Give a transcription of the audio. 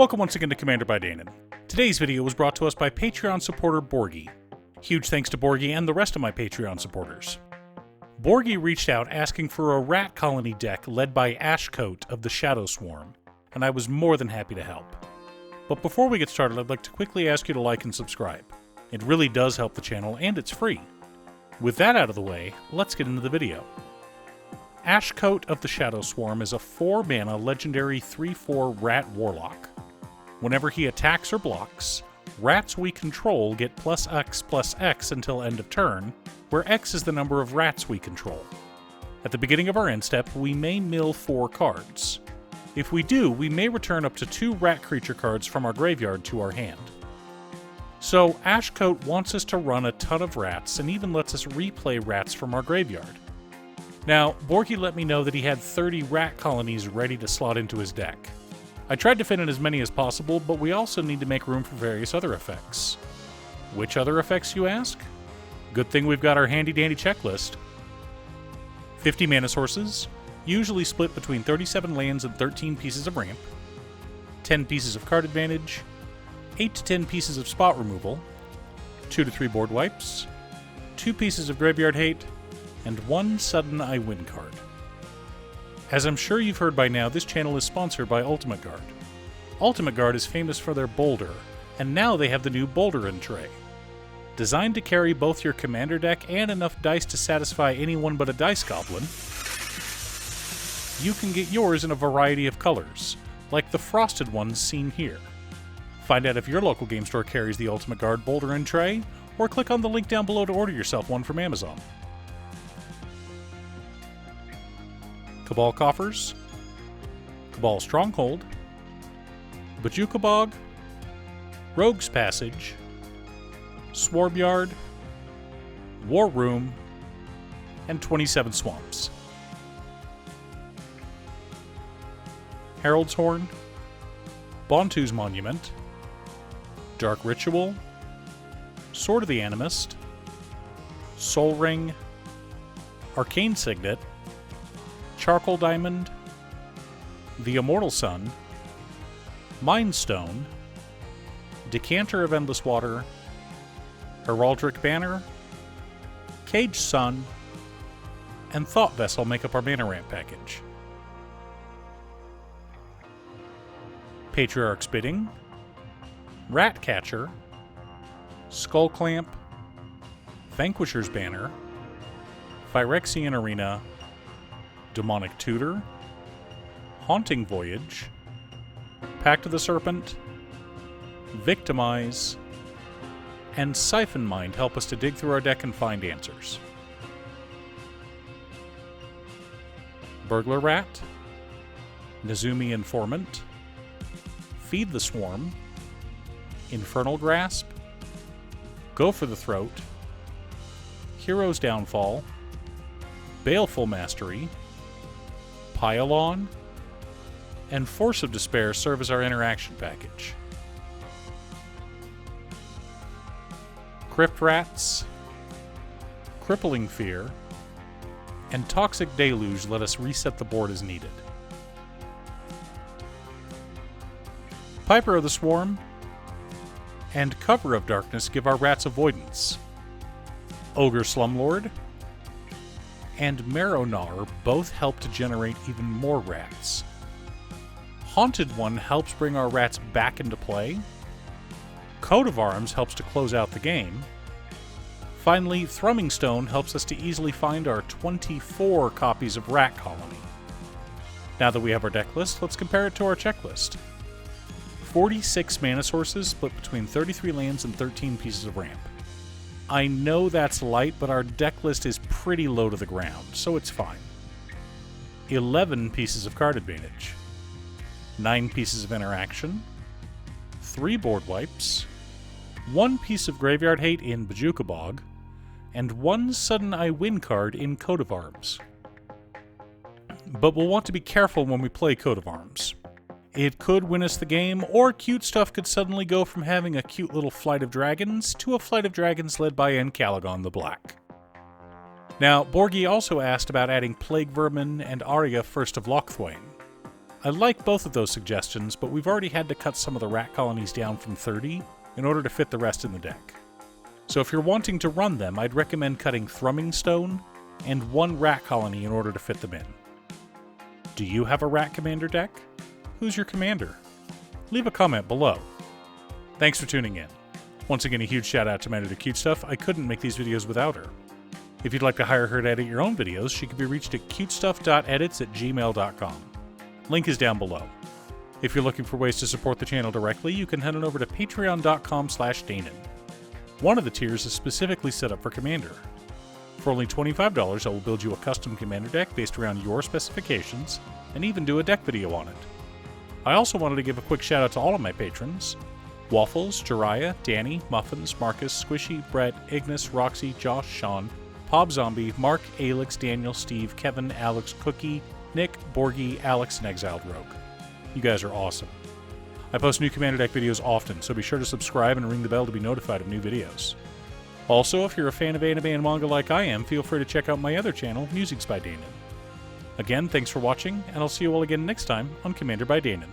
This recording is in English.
Welcome once again to Commander by Danon. Today's video was brought to us by Patreon supporter Borgie. Huge thanks to Borgie and the rest of my Patreon supporters. Borgie reached out asking for a rat colony deck led by Ashcoat of the Shadow Swarm, and I was more than happy to help. But before we get started, I'd like to quickly ask you to like and subscribe. It really does help the channel, and it's free. With that out of the way, let's get into the video. Ashcoat of the Shadow Swarm is a 4-mana legendary 3/4 rat warlock. Whenever he attacks or blocks, rats we control get +X/+X until end of turn, where X is the number of rats we control. At the beginning of our end step, we may mill 4 cards. If we do, we may return up to 2 rat creature cards from our graveyard to our hand. So, Ashcoat wants us to run a ton of rats and even lets us replay rats from our graveyard. Now, Borgie let me know that he had 30 rat colonies ready to slot into his deck. I tried to fit in as many as possible, but we also need to make room for various other effects. Which other effects, you ask? Good thing we've got our handy-dandy checklist. 50 mana sources, usually split between 37 lands and 13 pieces of ramp, 10 pieces of card advantage, 8 to 10 pieces of spot removal, 2 to 3 board wipes, 2 pieces of graveyard hate, and 1 sudden I win card. As I'm sure you've heard by now, this channel is sponsored by Ultimate Guard. Ultimate Guard is famous for their boulder, and now they have the new Boulder tray. Designed to carry both your commander deck and enough dice to satisfy anyone but a dice goblin, you can get yours in a variety of colors, like the frosted ones seen here. Find out if your local game store carries the Ultimate Guard Boulder tray, or click on the link down below to order yourself one from Amazon. Cabal Coffers, Cabal Stronghold, Bojuka Bog, Rogue's Passage, Swarbyard, War Room, and 27 Swamps. Herald's Horn, Bontu's Monument, Dark Ritual, Sword of the Animist, Soul Ring, Arcane Signet, Charcoal Diamond, the Immortal Sun, Mind Stone, Decanter of Endless Water, Heraldric Banner, Caged Sun, and Thought Vessel make up our mana ramp package. Patriarch's Bidding, Rat Catcher, Skull Clamp, Vanquisher's Banner, Phyrexian Arena, Demonic Tutor, Haunting Voyage, Pact of the Serpent, Victimize, and Siphon Mind help us to dig through our deck and find answers. Burglar Rat, Nezumi Informant, Feed the Swarm, Infernal Grasp, Go for the Throat, Hero's Downfall, Baleful Mastery, Pile-On, and Force of Despair serve as our interaction package. Crypt Rats, Crippling Fear, and Toxic Deluge let us reset the board as needed. Piper of the Swarm and Cover of Darkness give our rats avoidance. Ogre Slumlord and Marrow-Gnawer both help to generate even more rats. Haunted One helps bring our rats back into play. Coat of Arms helps to close out the game. Finally, Thrumming Stone helps us to easily find our 24 copies of Rat Colony. Now that we have our deck list, let's compare it to our checklist. 46 mana sources split between 33 lands and 13 pieces of ramp. I know that's light, but our deck list is pretty low to the ground, so it's fine. 11 pieces of card advantage, 9 pieces of interaction, 3 board wipes, 1 piece of graveyard hate in Bojuka Bog, and 1 sudden I win card in Coat of Arms. But we'll want to be careful when we play Coat of Arms. It could win us the game, or Cute Stuff could suddenly go from having a cute little flight of dragons to a flight of dragons led by Encalagon the Black. Now, Borgie also asked about adding Plague Vermin and Arya First of Lochthwain. I like both of those suggestions, but we've already had to cut some of the rat colonies down from 30 in order to fit the rest in the deck. So if you're wanting to run them, I'd recommend cutting thrumming stone and 1 rat colony in order to fit them in. Do you have a rat commander deck? Who's your commander? Leave a comment below. Thanks for tuning in. Once again, a huge shout out to my editor Cutestuff. I couldn't make these videos without her. If you'd like to hire her to edit your own videos, she can be reached at cutestuff.edits at gmail.com. Link is down below. If you're looking for ways to support the channel directly, you can head on over to patreon.com/Danon. One of the tiers is specifically set up for Commander. For only $25, I will build you a custom Commander deck based around your specifications, and even do a deck video on it. I also wanted to give a quick shout out to all of my patrons: Waffles, Jiraiya, Danny, Muffins, Marcus, Squishy, Brett, Ignis, Roxy, Josh, Sean, Pob Zombie, Mark, Alex, Daniel, Steve, Kevin, Alex, Cookie, Nick, Borgie, Alex, and Exiled Rogue. You guys are awesome. I post new Commander deck videos often, so be sure to subscribe and ring the bell to be notified of new videos. Also, if you're a fan of anime and manga like I am, feel free to check out my other channel, Musings by Danon. Again, thanks for watching, and I'll see you all again next time on Commander by Danon.